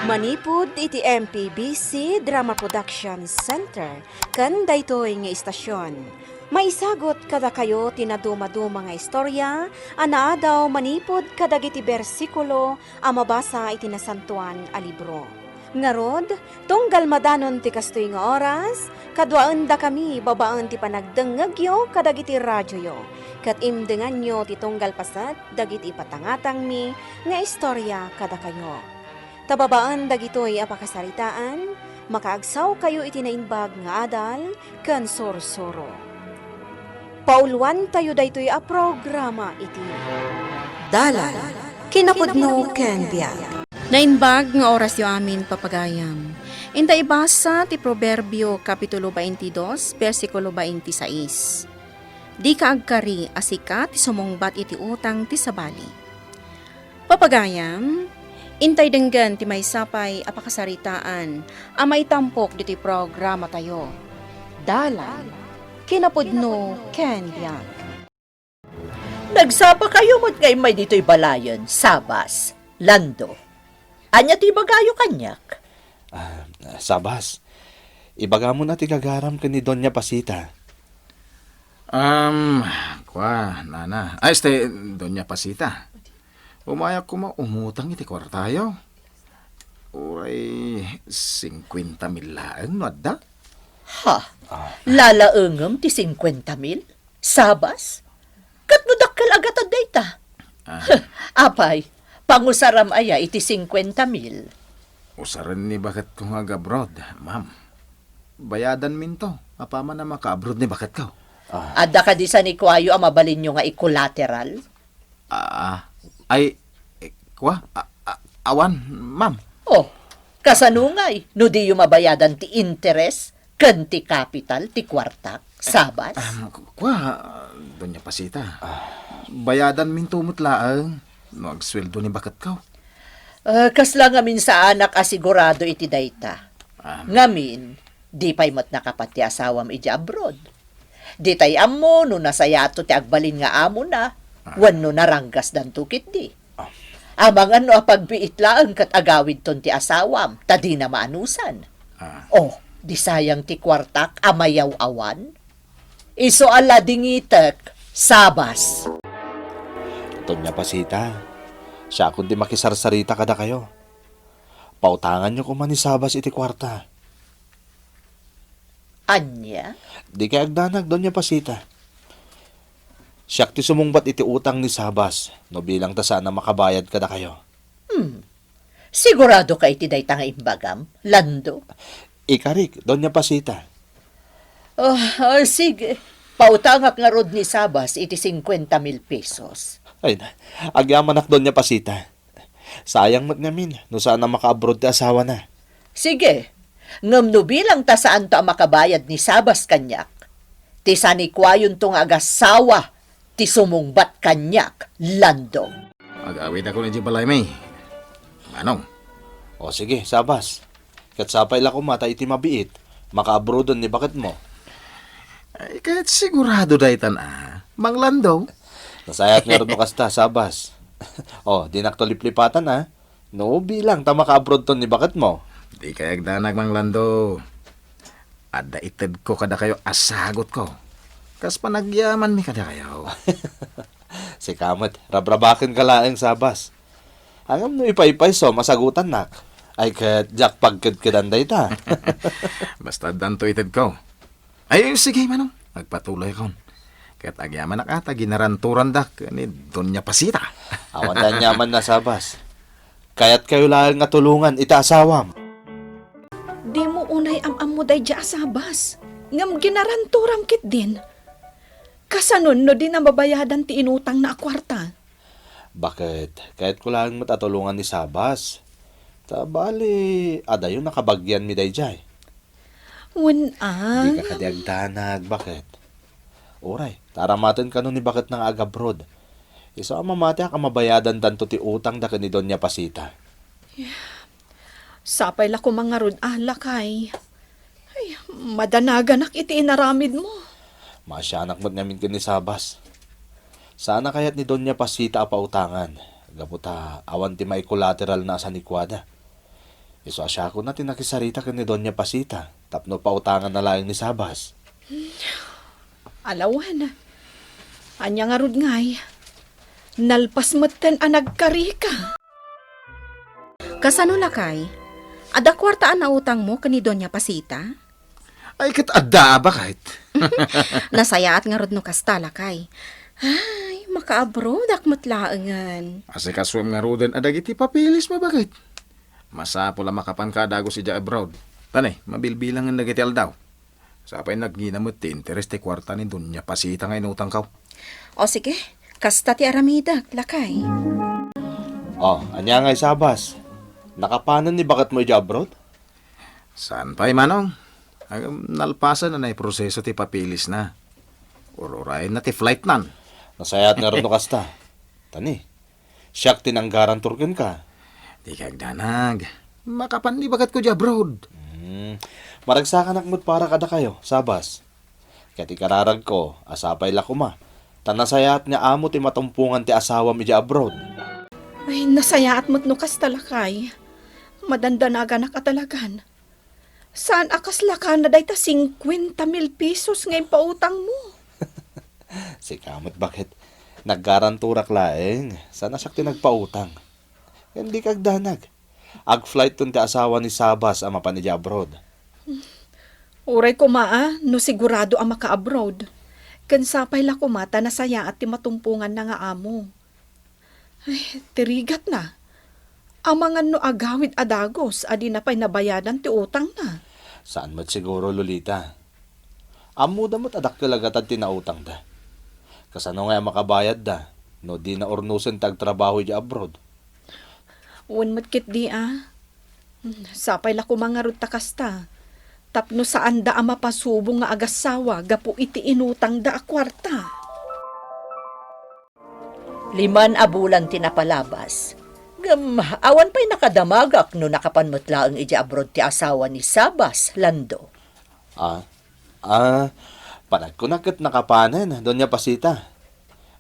Manipud iti MPBC Drama Production Center ken daytoy nga istasyon. Maisagot kada kayo tinaduma-duma nga istorya, anaadaw manipod kadagiti bersikulo a mabasa iti nasantuan a libro. Ngarod, tunggal madanon ti kastoy nga oras, kadwaan da kami babaan ti panagdengegyo kadagiti radyoyo. Kat imdengan nyo ti tunggal pasat dagiti patangatang mi nga istorya kada kayo. Tababaan dagitoy apakasaritaan, makaagsaw kayo iti naimbag nga adal ken sorsoro. Pauluan tayo daytoy a programa iti Dalan kinapudno ken biag. Naimbag nga oras yo amin papagayam. Inta ibasa ti Proverbio Kapitulo 22, versikulo 26. Di kaagkari asika ti sumungbat iti utang ti sabali. Papagayam, intay denggan ti may sapay apakasaritaan amay tampok diti programa tayo. Dalan, kinapudno ken biag. Nagsapa kayo mo't ngay may dito'y balayon, Sabas, Lando. Anya ti bagayo kanyak? Sabas, ibaga mo na ti gagaram ka ni Doña Pasita. Nana. Ay, Doña Pasita. Umayak ko maumutang iti kwartayo. Uray, 50,000 laeng, no adda? Ha? Lalaengem ti 50,000? Sabas? Kat mo dakkel agat at dayta? Apay, pangusaram aya iti 50,000. Usaran ni bakit kong agabrod, ma'am. Bayadan min to. Apama na maka-abroad ni bakit ka? Adda ka di sa ni Kuayo ang mabalin nyo nga i-collateral? Awan, ma'am. Oh, kasanungay, no di yung mabayadan ti interest, ken ti capital, ti kwartak, Sabas? Doña Pasita. Bayadan min tumot laang. No, agsweldo ni bakit ka? Kasla ngamin sa anak asigurado iti dayta. Ngamin, di pa'y mat nakapati asawam iti abroad. Di tay amo no nasayato ti agbalin nga amo na, wano naranggas dan tukit di. Amang ano apagbiit laang kat agawid ton ti asawam, tadi na maanusan. Oh, di sayang ti kwartak amayaw awan. Iso ala dingitek, Sabas. Doña Pasita, siya kundi makisarsarita kada kayo. Pautangan nyo kuman ni Sabas iti kwarta. Anya? Di kay agdanag, Doña Pasita. Siyak ti sumungbat iti utang ni Sabas, no bilang ta sana makabayad kada kayo. Sigurado ka iti dayta nga imbagam, Lando? Ikarik, Doña Pasita. Sige. Pautangak nga rod ni Sabas iti 50,000 pesos. Ay, agyaman ak Doña Pasita. Sayang mat ngamin, no sana maka-abroad ti asawa na. Sige. Ngamno bilang ta saan to ang makabayad ni Sabas kanyak. Ti sanikwayon tong agasawa, ti sumungbat kanyak, Lando. Agawid ako ni Jibalay May. Manong? O sige, Sabas. Katsapay la ko mata iti mabiit. Maka-abroadon ni bakit mo? Ay, kahit sigurado daytan Mang Lando. Nasayat nga rin mo kasta, Sabas. Dinaktuliplipatan No, bilang ta maka-abroad ton ni bakit mo? Di kayag danag, Mang Lando. Ada ited ko kada kayo asagot ko. Kas panagyaman mi kada kayo. Si Kamat, rabrabakin ka laeng, Sabas. Hangam no ipay-ipay so, masagutan nak. Ay kat jak pagkadkadanday ta. Basta danto ited ko. Ay, sige, Manong. Magpatuloy kon. Kat agyaman na kata, ginaranturan dak ni Doña Pasita. Awan na nyaman na, Sabas. Kaya't kayo lang nga tulungan, itaasawam. Di mo unay am-am mo day dya Sabas. Ngam ginaranturam kit din. Kasanon no din ang babayadan ti inutang na kwarta. Bakit? Kaya't ko lang matatulungan ni Sabas. Tabali, adayon nakabagyan mi day jay. Di ka kadiagdanag, bakit? Oray, taramatin ka nun ni bakit nang agabroad. Isa ang mamati ka mabayadan danto ti utang da ka ni Doña Pasita. Sapay la ko mga rod alakay. Ay, madanagan iti inaramid mo. Masyanak mo't namin ka ni Sabas. Sana kaya't ni Doña Pasita apautangan. Gaputa, awan ti may collateral na sa nikwada. Iso asya ko na tinakisarita ka ni Doña Pasita. Tapno pautangan na lang ni Sabas. Alawan. Anya nga rod ngay. Nalpas matan ang nagkarika. Kasano lakay? Ada kwartaan na utang mo kani Doña Pasita? Ay, kat adda ba kahit? Nasayaat nga rod no kasta lakay. Ay, makaabroad akmat laangan. Asi kaswam nga roden adag iti papilis mo bakit? Masapo la makapan ka dago si ja abroad. Tanay, mabilbilang nga nagiti aldaw. Sapay nagginamot ti interest ti kwarta ni Doña Pasita nga inutang kaw. O sige, kasta ti aramida, lakay. Anya nga Sabas. Nakapanan ni bakat mo abroad? Saan pa'y manong? Nalpasan na proseso ti papilis na. Ururay na ti flight nan. Nasayat nga rin no kasta. Tani, siyak tinanggaran turkin ka. Di kagdanag. Makapan ni bagat ko di abroad. Maragsakan akmot para kada kayo, Sabas. Kaya ti kararag ko, asapay lakuma. Tanasayat nga amo ti matumpungan ti asawam ija abroad. Ay, nasayaat mo't no kasta lakay. Madandanaga na katalagan. Saan akas lakan na dayta 50,000 pesos ngayon pautang mo? Si kamot bakit? Naggaranturak laeng. Sana siya tinagpautang. Hindi kagdanag. Ag-flight tun ti asawa ni Sabas ama pa ni abroad. Uray ko maa, no sigurado ang maka-abroad. Kansapay la kumata na saya at timatumpungan na nga amo. Ay, tirigat na. Ang mga no agawid adagos, adi na pa'y nabayadan ti utang na. Saan mo't siguro, Lolita? Amo damot adak kalagatan tinautang da. Kasano nga makabayad da, no di na ornusen tagtrabaho di abroad. Uwan mo't kit di Sapay la kumangarod takasta. Tapno saan da ang mapasubong nga agasawa, gapo iti inutang da a kwarta. 5 abulan tinapalabas. Awan pa'y nakadamagak no nakapanmutla ang ija abroad ti asawa ni Sabas, Lando. Panag ko na kat nakapanen, Doña Pasita.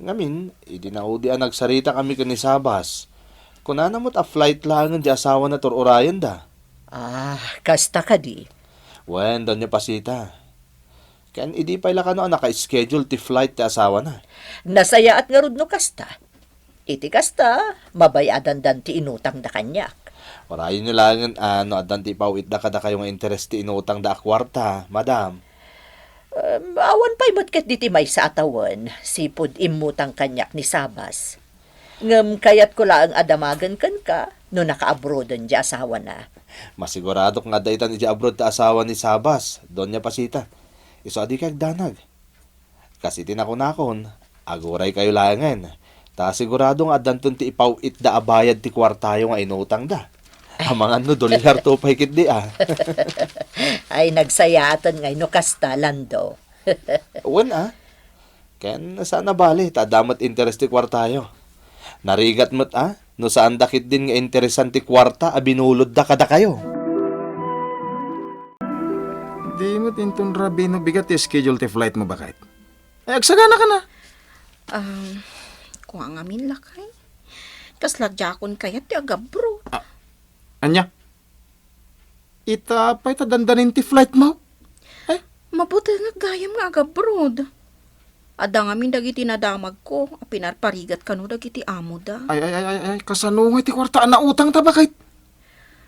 Ngamin, idinaudi ang nagsarita kami ka ni Sabas. Kuna namot a flight lang ang di asawa na tururayan da. Kasta ka di. Wen, Doña Pasita. Kan idi pa ila ka no naka-schedule ti flight ti asawa na. Nasaya at nga rod no kasta. Iti kasta, mabayadan dan ti inutang da kanyak. Warayin nyo lang ano adan ti pawit da kada kayo nga interest ti inutang da akwarta, madam. Awan pa'y matkat diti may sa atawan, sipod imutang kanyak ni Sabas. Ngam kayat ko lang adamagan kan ka, no naka-abroadan di asawa na. Masigurado nga daytan iti abroad ta asawa ni Sabas, Doña Pasita. Iso adi kag danag. Kasi tinakon-akon, aguray kayo langan. Ta siguradong adanton ti ipawit da abayad ti kwartayo nga inutang da. Amangan no $2 to pahikit di Ay nagsayatan ngay no kasta, Lando. Wen Ken sana bali, tadamat interest ti kwartayo. Narigat mo't no saan dakit din nga interesante kwarta abinulod da kada kayo. Di mo tinton rabino bigat ti schedule ti flight mo bakit? Ay, agsagana ka na. Kuha nga min lakay. Kasladjakon kayat ti agabro. Anya? Ita pa'y tadandanin ti flight mo? Mabuti nga gayam nga agabrod. Ada nga min dagiti nadamag ko, pinarparigat kano dagiti amo da. Ay, kasano nga ti kwartaan na utang ta bakit?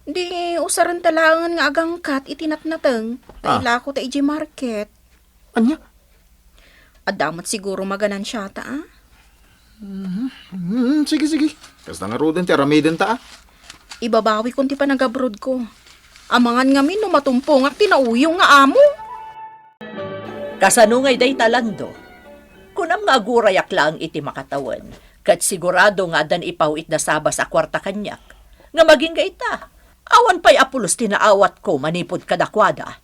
Di usaran talangan nga agangkat itinatnateng. Taila ko ta iji market. Anya? Adamat siguro maganan siya ta Sige. Kasta nga roden ti aramiden ta Ibabawi kung ti panagabrod ko. Amangan nga min no matumpong at tinauyong nga amo. Kasano ngay day talando. Kunam nga agurayak lang iti makatawan, kat sigurado nga dan ipawit na Sabas a kwarta kanyak. Nga maging gaita, awan pa'y apulos tinaawat ko manipod kadakwada.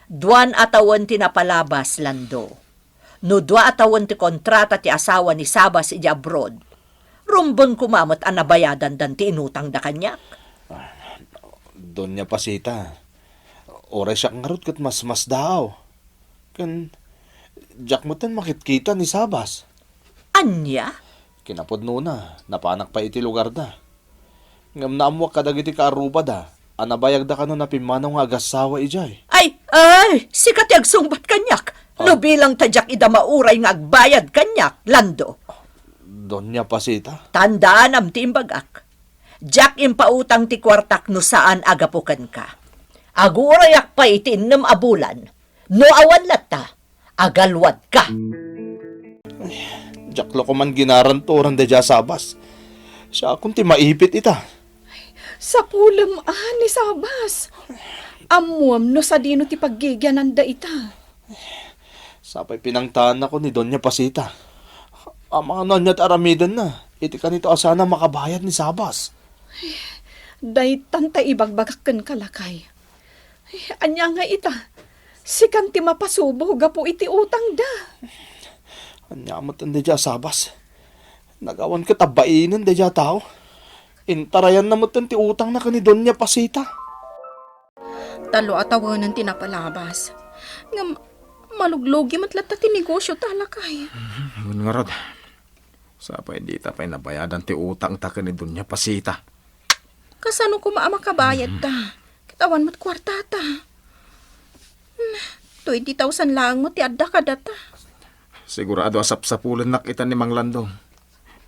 Duan atawan tinapalabas, Lando. No dua atawan ti kontrata ti asawa ni Sabas iti abroad. Rumbon kumamot ang nabayadan dan ti inutang da kanyak. Doña Pasita, oray siya ngarot kat mas daw. Kan, jak mo tan makitkita ni Sabas. Anya? Kinapod no na, napanak pa iti lugar da. Ngam naamwa ka dagiti kaarubad anabayag da kano na pimanaw nga agasawa ijay. Ay, sikat yag sungbat kanyak. No bilang tadyak ida mauray nga agbayad kanyak, Lando. Donya Pasita. Tandaan am ti imbagak. Jak impautang ti kwartak no saan agapukan ka. Agurayak pa iti innem abulan. No awan lata, agalwad ka. Jaklo ko man ginaranturan da Sabas. Siya akong ti maipit ita. Sa pulam ni Sabas. Amuam no sa dino ti paggigyanan da ita. Sapay pinangtaan ako ni Donya Pasita. Ang mga nanyat aramidan na. Iti kanito asana makabayad ni Sabas. Day tanta ibagbagakan kalakay. Anya nga ita. Sikan ti mapasubo gapo iti utang da. Anyamat ang dadya Sabas. Nagawan ka tabainin dadya tao. Intarayan na mo ti utang na ka ni Donya Pasita. Talo atawanan tinapalabas. Nga maluglogi matlata ti negosyo talakay. Nga rod. Sapay di tapay nabayadan ti utang ta ni Donya Pasita. Kasano ko maamakabayad ta? Kitawan mo't kwartata. 20,000 lang mo ti adda ka data. Sigurado asap-sapulan nakita ni Mang Landong.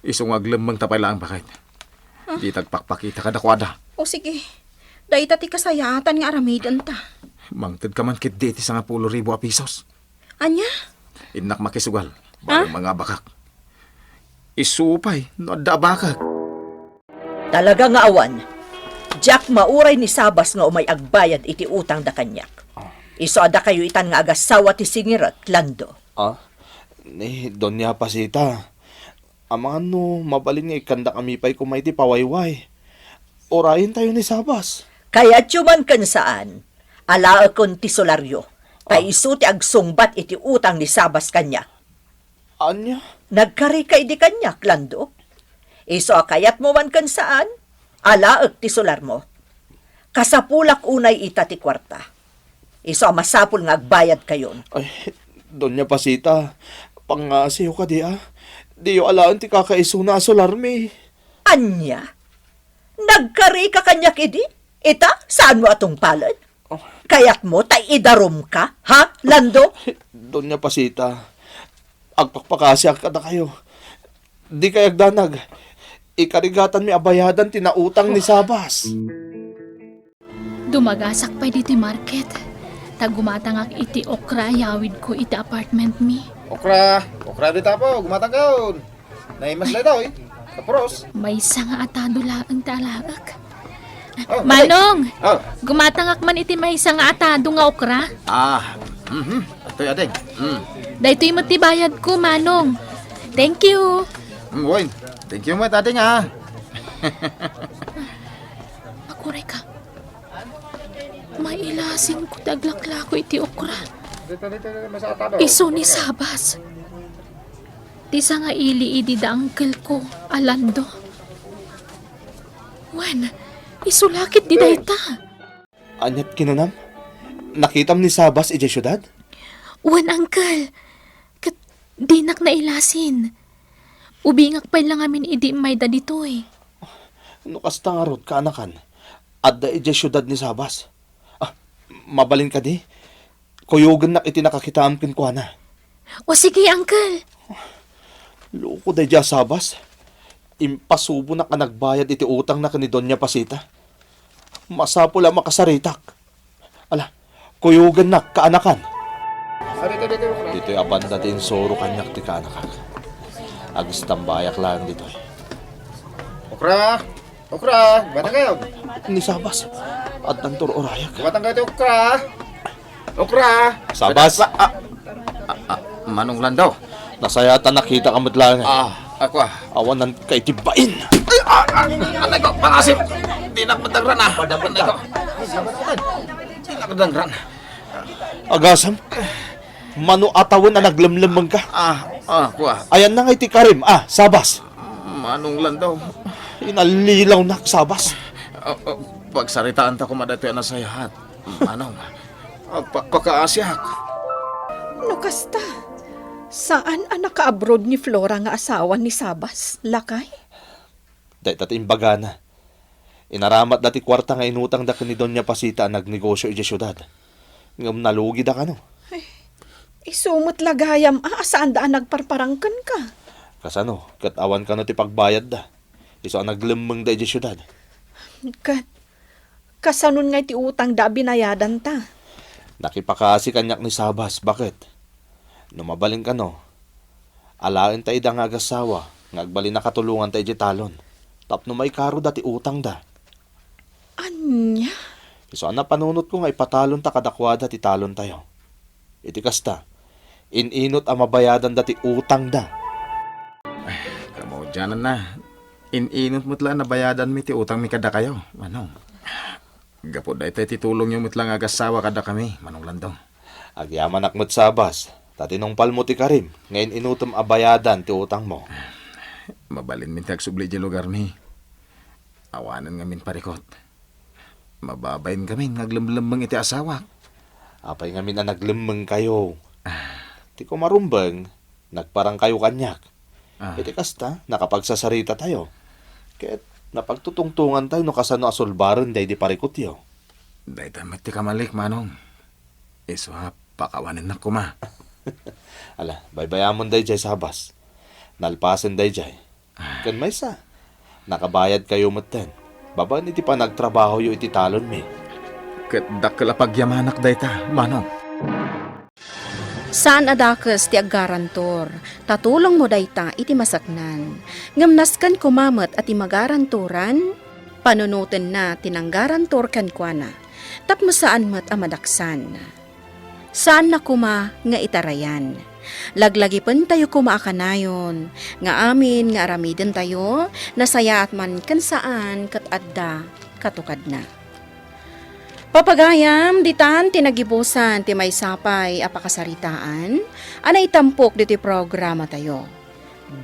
Isong aglemang tapay lang bakit. Di tagpakpakita ka dakwada. O sige, dahi ti kasayatan nga aramidan ta. Mangtid ka man kit di ti 10,000 pesos. Anya? Inak makisugal. Barang mga bakak. Isupay, no adda bakak. Talaga nga awan. Jak mauray ni Sabas nga umay agbayad iti utang da kanyak. Iso ada kayo itan nga agasawa ti singirat, Lando. Ni Donya Pasita. Amang mabalin nga ikanda kami pa'y kumay ti pawayway. Orayin tayo ni Sabas. Kaya tiyuman kan saan, alaakon ti solaryo. Iso ti agsungbat iti utang ni Sabas kanyak. Anya? Nagkari kay di kanyak, Lando. Iso akayat mo man kan saan, alaak ti solar mo. Kasapulak unay ita ti kwarta. Iso masapul nga agbayad kayon. Ay, Donya Pasita. Pangasiyo ka di Di yo alaan ti kakaiso na solarme. Anya? Nagkari ka kanyak idi? Ita, saan mo atong palad? Kayat mo, tay idarom ka, ha, Lando? Donya Pasita. Agpakpakasya ka na kayo. Di kayagdanag. Ikarigatan mi abayadan tinautang ni Sabas. Dumagasak pa dito market. Tagumatangak iti okra yawid ko iti apartment mi. Okra di tapo, gumatangkaon. Naimas na daw Kapros. May nga atado laang talaak. Oh, Manong! Oh. Gumatangak man iti may nga atado nga okra. Ato'y adeng. Dahito'y matibayad ko, Manong. Thank you. Woy, thank you mo, adeng Akuray ka. Mailasin ko taglakla ko iti okra. Iso ni Sabas. Tisa nga ili da uncle ko, Alando. Wen, isulakit di dayta. Anyat kinunam? Nakitam ni Sabas ije syudad? Wen, uncle. Kat dinak na ilasin. Ubingak pa lang amin idi may da dito eh. Ano kasta nga rod kaanakan? Adda ije syudad ni Sabas. Mabalin ka di? Kuyugan na iti nakakitaam kin ko na. O sige, uncle. Loko da dya Sabas. Impasubo na ka nagbayad iti utang na ka ni Donya Pasita. Masapo lang makasaritak. Ala, kuyugan na kaanakan. Dito'y abanda din soro kanyak ti kaanakan. Agis tambayak lang dito'y. Okra, batang kayo. Ni Sabas. At nantur orayak. Batang kayo Okra. Sabas. Manong Landaw. Nasayatan nakita ka lang. Ako Awan ng kay tibain. Anay ko, pangasip. Di na madagran Anay ko. Di na madagran. Agasam. Mano atawon na naglamlamang ka. Ako Ayan na ngay ti Karim. Sabas. Manong Landaw. Inalilaw na Sabas. Pagsaritaan ta ko madatoy na sayahat. Manong. Pagpakaasyak. No kasta, saan ang naka-abroad ni Flora nga asawa ni Sabas, lakay? Dahil tatimbaga na. Inaramat dati kwarta nga inutang da ka ni Doña Pasita ang nagnegosyo iti syudad. Ngam nalugi da ka no. Isumot lagayam, saan daan nagparparangkan ka? Kasano, kat awan ka no ti pagbayad da. Iso ang naglimeng da iti syudad. Kasanon nga ti utang da binayadan ta. Nakipakasi kanyak ni Sabas, bakit? Numabaling ka no. Alain tayo da nga agasawa, ngagbalin na katulungan tayo iti talon. Tapno may karo dati utang da. Anya? Iso ang napanunot ko nga ipatalon ta kadakwada ti talon tayo. Iti kasta, ininot ang mabayadan dati utang da. Kamo dyanan na. Ininot mo't lang nabayadan mi ti utang mi kada kayo. Manong. Gapod da ito titulong yung mo't lang agasawa kada kami. Manong landong. Agyaman akmat Sabas, tatinong palmo ti Karim, ngayon inutom abayadan ti utang mo. Mabalin min tagsubli di lugar mi. Awanan ngamin parikot. Mababayin kami ngaglamlambang iti asawa. Apay nga min naglimeng kayo. Ti ko marumbeng, nagparang kayo kanyak. Iti kasta, nakapagsasarita tayo. Kaya't napagtutungtungan tayo no kasano asulbaran day di parikot yo. Day tamat ti kamalik, Manong. Iso ha, pakawanin na kuma. Ala, baybayamon day jay Sabas. Nalpasen day jay. Kan may sa, nakabayad kayo maten. Baban iti pa nagtrabaho yo iti talon mi. Kat dakla pagyamanak day ta, Manong. Saan adakas ti aggarantor, tatulong mo dayta iti masaknan. Ngamnaskan kumamat at imagarantoran, panunutin na tinanggarantor kankwana, tapno saan mat amadaksan. Saan na kuma nga itarayan. Laglagipan tayo kumaakanayon, nga amin nga aramiden tayo, nasaya at man kan saan kat adda katukad na. Papagayam, ditan tinagibusan ti may sapay apakasaritaan, anay tampok diti programa tayo.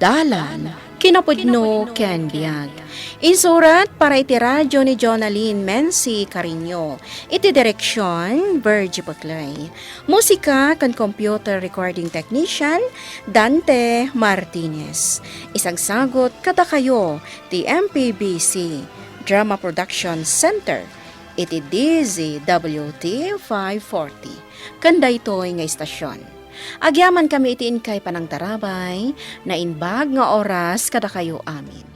Dalan, kinapudno ken biag. Insurat para iti radyo ni Jonaline Mensi Carino. Iti direksyon, Virgie Baclay. Musika kan computer recording technician, Dante Martinez. Isagsagot kada kayo, ti MPBC Drama Production Center. Iti DZWT 540. Kanda ito'y nga istasyon. Agyaman kami itiin kay panang tarabay, na inbag nga oras kada kayo amin.